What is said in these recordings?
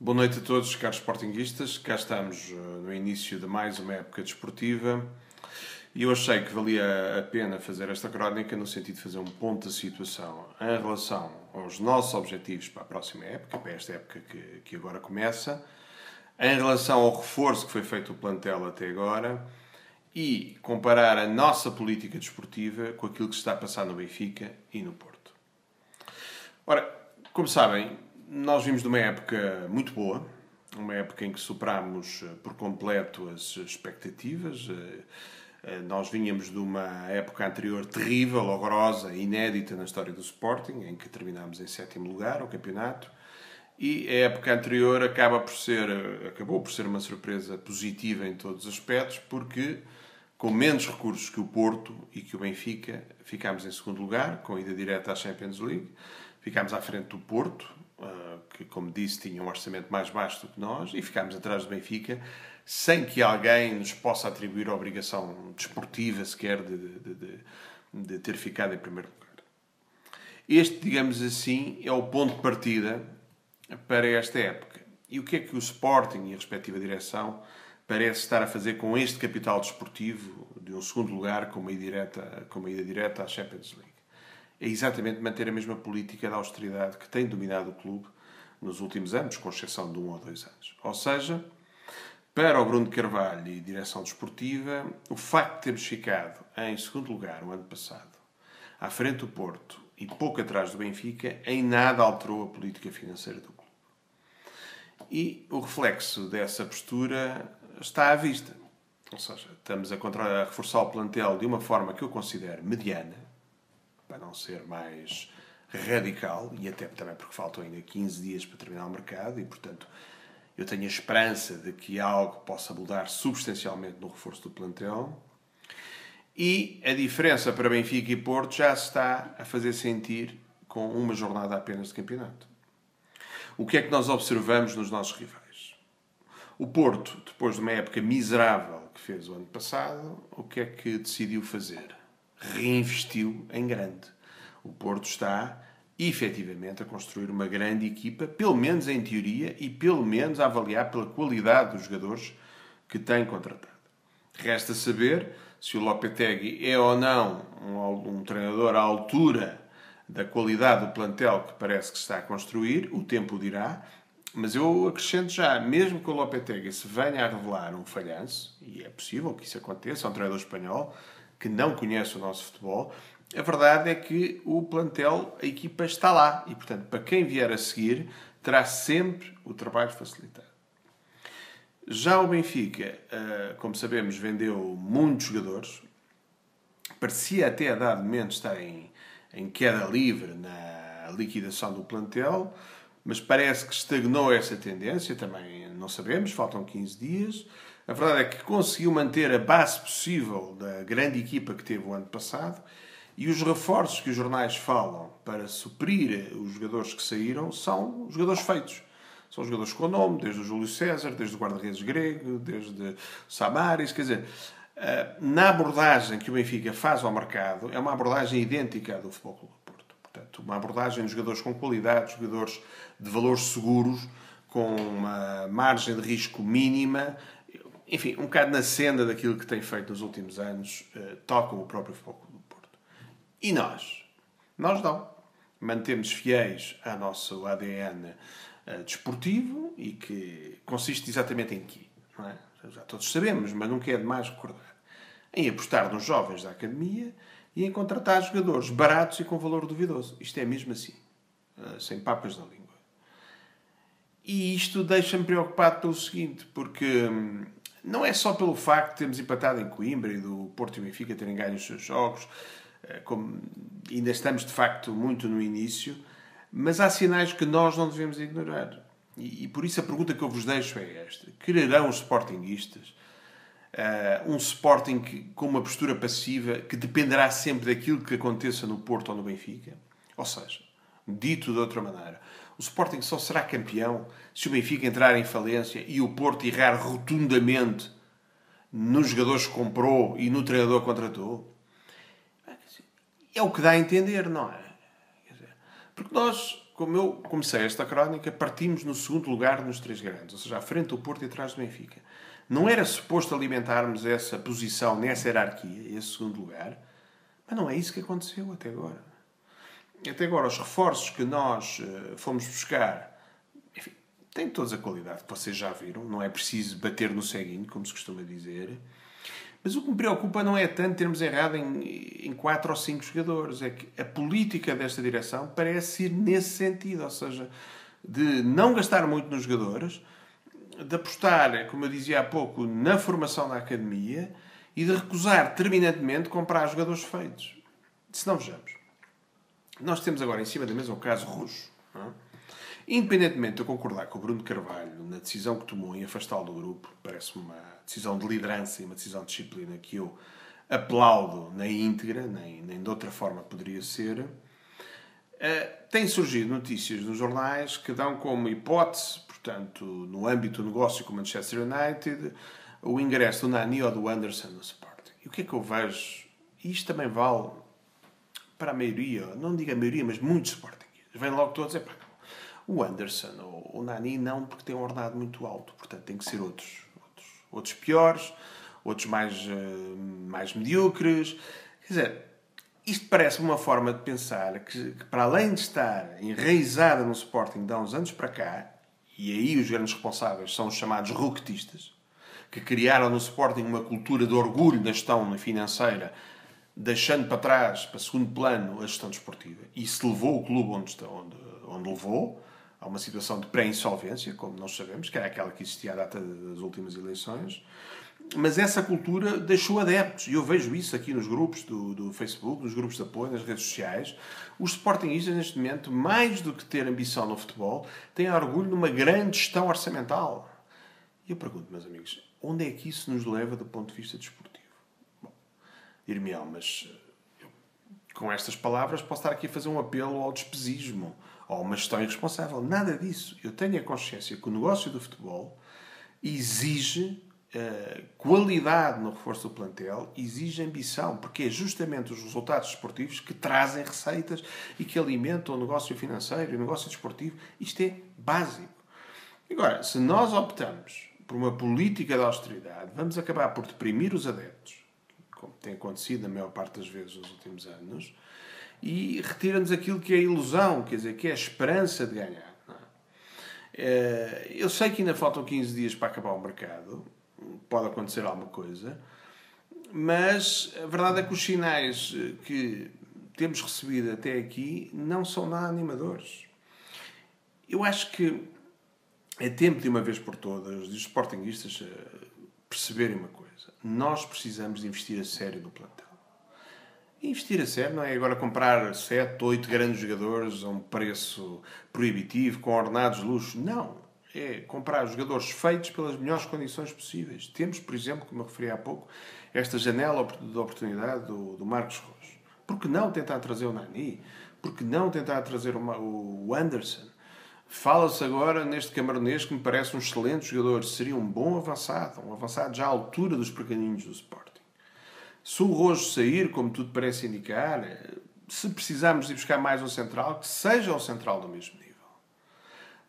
Boa noite a todos, caros sportinguistas. Cá estamos no início de mais uma época desportiva e eu achei que valia a pena fazer esta crónica no sentido de fazer um ponto de situação em relação aos nossos objetivos para a próxima época, para esta época que agora começa, em relação ao reforço que foi feito o plantel até agora e comparar a nossa política desportiva com aquilo que se está a passar no Benfica e no Porto. Ora, como sabem, nós vimos de uma época muito boa, uma época em que superámos por completo as expectativas. Nós vínhamos de uma época anterior terrível, horrorosa, inédita na história do Sporting, em que terminámos em 7º lugar o campeonato. E a época anterior acabou por ser uma surpresa positiva em todos os aspectos, porque com menos recursos que o Porto e que o Benfica, ficámos em 2º lugar, com ida direta à Champions League. Ficámos à frente do Porto, que, como disse, tinha um orçamento mais baixo do que nós, e ficámos atrás do Benfica, sem que alguém nos possa atribuir a obrigação desportiva sequer de ter ficado em primeiro lugar. Este, digamos assim, é o ponto de partida para esta época. E o que é que o Sporting e a respectiva direção parece estar a fazer com este capital desportivo de um 2º lugar com uma ida direta à Champions League? É exatamente manter a mesma política de austeridade que tem dominado o clube nos últimos anos, com exceção de 1 ou 2 anos. Ou seja, para o Bruno de Carvalho e direção desportiva, o facto de termos ficado em 2º lugar o ano passado, à frente do Porto e pouco atrás do Benfica, em nada alterou a política financeira do clube. E o reflexo dessa postura está à vista. Ou seja, estamos a reforçar o plantel de uma forma que eu considero mediana, para não ser mais radical, e até também porque faltam ainda 15 dias para terminar o mercado, e portanto eu tenho a esperança de que algo possa mudar substancialmente no reforço do plantel. E a diferença para Benfica e Porto já se está a fazer sentir com uma jornada apenas de campeonato. O que é que nós observamos nos nossos rivais? O Porto, depois de uma época miserável que fez o ano passado, o que é que decidiu fazer? Reinvestiu em grande. O Porto está, efetivamente, a construir uma grande equipa, pelo menos em teoria, e pelo menos a avaliar pela qualidade dos jogadores que tem contratado. Resta saber se o Lopetegui é ou não um treinador à altura da qualidade do plantel que parece que se está a construir. O tempo o dirá. Mas eu acrescento já, mesmo que o Lopetegui se venha a revelar um falhanço, e é possível que isso aconteça, é um treinador espanhol que não conhece o nosso futebol, a verdade é que o plantel, a equipa está lá. E, portanto, para quem vier a seguir, terá sempre o trabalho facilitado. Já o Benfica, como sabemos, vendeu muitos jogadores. Parecia até a dado momento estar em queda livre na liquidação do plantel, mas parece que estagnou essa tendência, também não sabemos, faltam 15 dias. A verdade é que conseguiu manter a base possível da grande equipa que teve o ano passado, e os reforços que os jornais falam para suprir os jogadores que saíram são jogadores feitos. São jogadores com nome, desde o Júlio César, desde o guarda-redes grego, desde o Samaris. Quer dizer, na abordagem que o Benfica faz ao mercado, é uma abordagem idêntica à do Futebol Clube do Porto. Portanto, uma abordagem de jogadores com qualidade, jogadores de valores seguros, com uma margem de risco mínima, enfim, um bocado na senda daquilo que tem feito nos últimos anos, tal como o próprio Futebol Clube do Porto. E nós não. Mantemos fiéis ao nosso ADN desportivo, e que consiste exatamente em quê? Não é? Já todos sabemos, mas nunca é demais recordar. Em apostar nos jovens da academia e em contratar jogadores baratos e com valor duvidoso. Isto é mesmo assim, sem papas na língua. E isto deixa-me preocupado pelo seguinte, porque não é só pelo facto de termos empatado em Coimbra e do Porto e Benfica terem ganho os seus jogos, como ainda estamos de facto muito no início, mas há sinais que nós não devemos ignorar. E por isso a pergunta que eu vos deixo é esta. Quererão os sportinguistas um Sporting com uma postura passiva que dependerá sempre daquilo que aconteça no Porto ou no Benfica? Ou seja, dito de outra maneira, o Sporting só será campeão se o Benfica entrar em falência e o Porto errar rotundamente nos jogadores que comprou e no treinador que contratou? É o que dá a entender, não é? Porque nós como eu comecei esta crónica, partimos no segundo lugar nos 3 grandes, ou seja, à frente do Porto e atrás do Benfica. Não era suposto alimentarmos essa posição nessa hierarquia, esse segundo lugar, mas não é isso que aconteceu até agora. Até agora, os reforços que nós fomos buscar, enfim, têm toda a qualidade que vocês já viram, não é preciso bater no ceguinho, como se costuma dizer. Mas o que me preocupa não é tanto termos errado em 4 ou 5 jogadores, é que a política desta direção parece ir nesse sentido, ou seja, de não gastar muito nos jogadores, de apostar, como eu dizia há pouco, na formação da academia e de recusar terminantemente comprar jogadores feitos. Se não, vejamos. Nós temos agora em cima da mesa o caso Russo. Não é? Independentemente de eu concordar com o Bruno Carvalho na decisão que tomou em afastá-lo do grupo, parece-me uma decisão de liderança e uma decisão de disciplina que eu aplaudo na íntegra, nem de outra forma poderia ser, têm surgido notícias nos jornais que dão como hipótese, portanto, no âmbito do negócio com o Manchester United, o ingresso do Nani ou do Anderson no Sporting. E o que é que eu vejo? E isto também vale para a maioria, não digo a maioria, mas muitos Sportingistas. Vêm logo todos, o Anderson ou o Nani não, porque tem um ordenado muito alto. Portanto, tem que ser outros piores, outros mais medíocres. Quer dizer, isto parece uma forma de pensar que, para além de estar enraizada no Sporting de há uns anos para cá, e aí os grandes responsáveis são os chamados rocketistas, que criaram no Sporting uma cultura de orgulho na gestão financeira, deixando para trás, para segundo plano, a gestão desportiva. E isso levou o clube onde levou, a uma situação de pré-insolvência, como nós sabemos, que era aquela que existia à data das últimas eleições. Mas essa cultura deixou adeptos. E eu vejo isso aqui nos grupos do Facebook, nos grupos de apoio, nas redes sociais. Os sportingistas, neste momento, mais do que ter ambição no futebol, têm orgulho numa grande gestão orçamental. E eu pergunto, meus amigos, onde é que isso nos leva do ponto de vista desportivo? Bom, dir-me-ão, mas eu, com estas palavras posso estar aqui a fazer um apelo ao despesismo, ou a uma gestão irresponsável. Nada disso. Eu tenho a consciência que o negócio do futebol exige qualidade no reforço do plantel, exige ambição, porque é justamente os resultados desportivos que trazem receitas e que alimentam o negócio financeiro e o negócio desportivo. Isto é básico. Agora, se nós optamos por uma política de austeridade, vamos acabar por deprimir os adeptos, como tem acontecido na maior parte das vezes nos últimos anos, e retira-nos aquilo que é a ilusão, quer dizer, que é a esperança de ganhar. Não é? Eu sei que ainda faltam 15 dias para acabar o mercado, pode acontecer alguma coisa, mas a verdade é que os sinais que temos recebido até aqui não são nada animadores. Eu acho que é tempo de uma vez por todas os sportinguistas perceberem uma coisa. Nós precisamos de investir a sério no plantel. E investir a sério não é agora comprar 7, 8 grandes jogadores a um preço proibitivo, com ordenados de luxo. Não. É comprar jogadores feitos pelas melhores condições possíveis. Temos, por exemplo, como eu referi há pouco, esta janela de oportunidade do Marcos Rojo. Por que não tentar trazer o Nani? Por que não tentar trazer o Anderson? Fala-se agora neste camaronês que me parece um excelente jogador. Seria um bom avançado. Um avançado já à altura dos pequeninos do Sporting. Se o Rojo sair, como tudo parece indicar, se precisarmos de buscar mais um central, que seja o central do mesmo nível.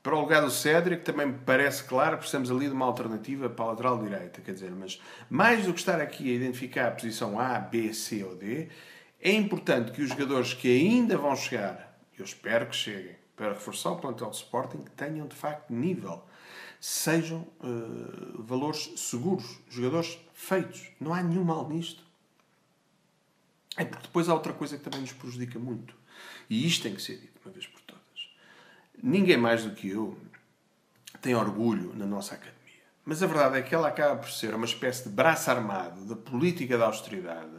Para o lugar do Cédric, também me parece claro que precisamos ali de uma alternativa para a lateral direita. Quer dizer, mas mais do que estar aqui a identificar a posição A, B, C ou D, é importante que os jogadores que ainda vão chegar, eu espero que cheguem, para reforçar o plantel de Sporting, que tenham de facto nível. Sejam valores seguros, jogadores feitos. Não há nenhum mal nisto. É porque depois há outra coisa que também nos prejudica muito. E isto tem que ser dito uma vez por todas. Ninguém mais do que eu tem orgulho na nossa academia. Mas a verdade é que ela acaba por ser uma espécie de braço armado da política da austeridade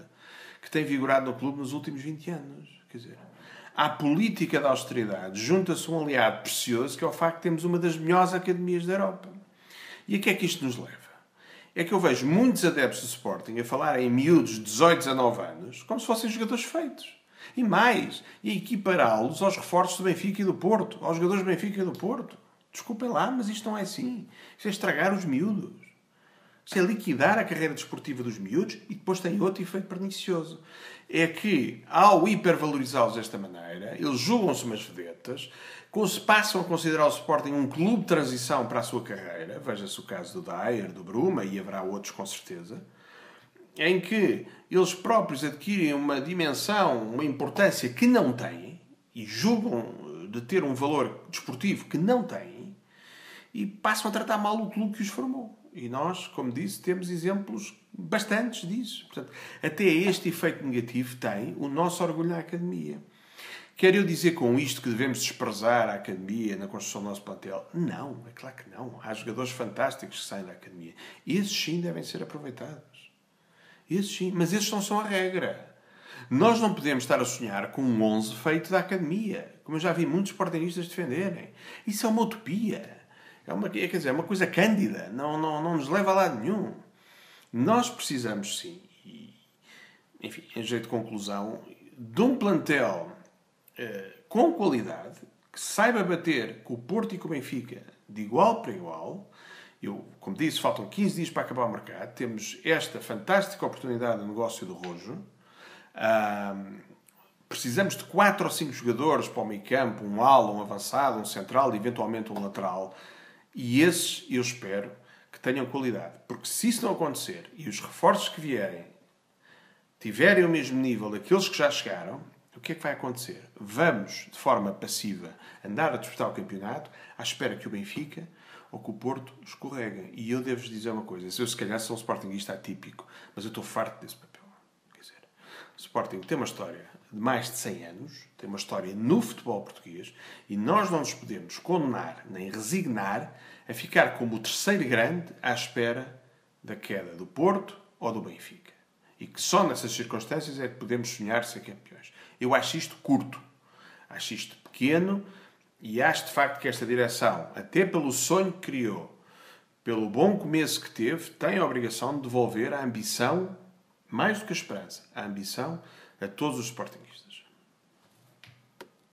que tem vigorado no clube nos últimos 20 anos. Quer dizer, à política da austeridade junta-se um aliado precioso que é o facto de termos uma das melhores academias da Europa. E a que é que isto nos leva? É que eu vejo muitos adeptos do Sporting a falar em miúdos de 18, 19 anos como se fossem jogadores feitos. E mais, e equipará-los aos reforços do Benfica e do Porto, aos jogadores do Benfica e do Porto. Desculpem lá, mas isto não é assim. Isto é estragar os miúdos. Isto é liquidar a carreira desportiva dos miúdos e depois tem outro efeito pernicioso. É que, ao hipervalorizá-los desta maneira, eles julgam-se umas vedetas, passam a considerar o Sporting um clube de transição para a sua carreira, veja-se o caso do Dyer, do Bruma, e haverá outros com certeza, em que eles próprios adquirem uma dimensão, uma importância que não têm, e julgam de ter um valor desportivo que não têm, e passam a tratar mal o clube que os formou. E nós, como disse, temos exemplos bastantes disso. Portanto, até este efeito negativo tem o nosso orgulho na academia. Quero eu dizer com isto que devemos desprezar a academia na construção do nosso plantel? Não, é claro que não. Há jogadores fantásticos que saem da academia. Esses sim devem ser aproveitados. Esses sim, mas esses não são a regra. Nós não podemos estar a sonhar com um 11 feito da academia, como eu já vi muitos sportingistas defenderem. Isso é uma utopia. Quer dizer, é uma coisa cândida. Não nos leva a lado nenhum. Nós precisamos, sim, enfim, em jeito de conclusão, de um plantel com qualidade, que saiba bater com o Porto e com o Benfica de igual para igual. Como disse, faltam 15 dias para acabar o mercado. Temos esta fantástica oportunidade de negócio do Rojo. Precisamos de 4 ou 5 jogadores para o meio campo, um ala, um avançado, um central e eventualmente um lateral. E esses, eu espero, que tenham qualidade. Porque se isso não acontecer e os reforços que vierem tiverem o mesmo nível daqueles que já chegaram, o que é que vai acontecer? Vamos, de forma passiva, andar a disputar o campeonato à espera que o Benfica ou que o Porto escorreguem. E eu devo-vos dizer uma coisa. Eu, se calhar, sou um sportinguista atípico, mas eu estou farto desse papel. Quer dizer, o Sporting tem uma história de mais de 100 anos, tem uma história no futebol português, e nós não nos podemos condenar nem resignar a ficar como o terceiro grande à espera da queda do Porto ou do Benfica. E que só nessas circunstâncias é que podemos sonhar ser campeões. Eu acho isto curto, acho isto pequeno, e acho de facto que esta direção, até pelo sonho que criou, pelo bom começo que teve, tem a obrigação de devolver a ambição, mais do que a esperança, a ambição a todos os sportingistas.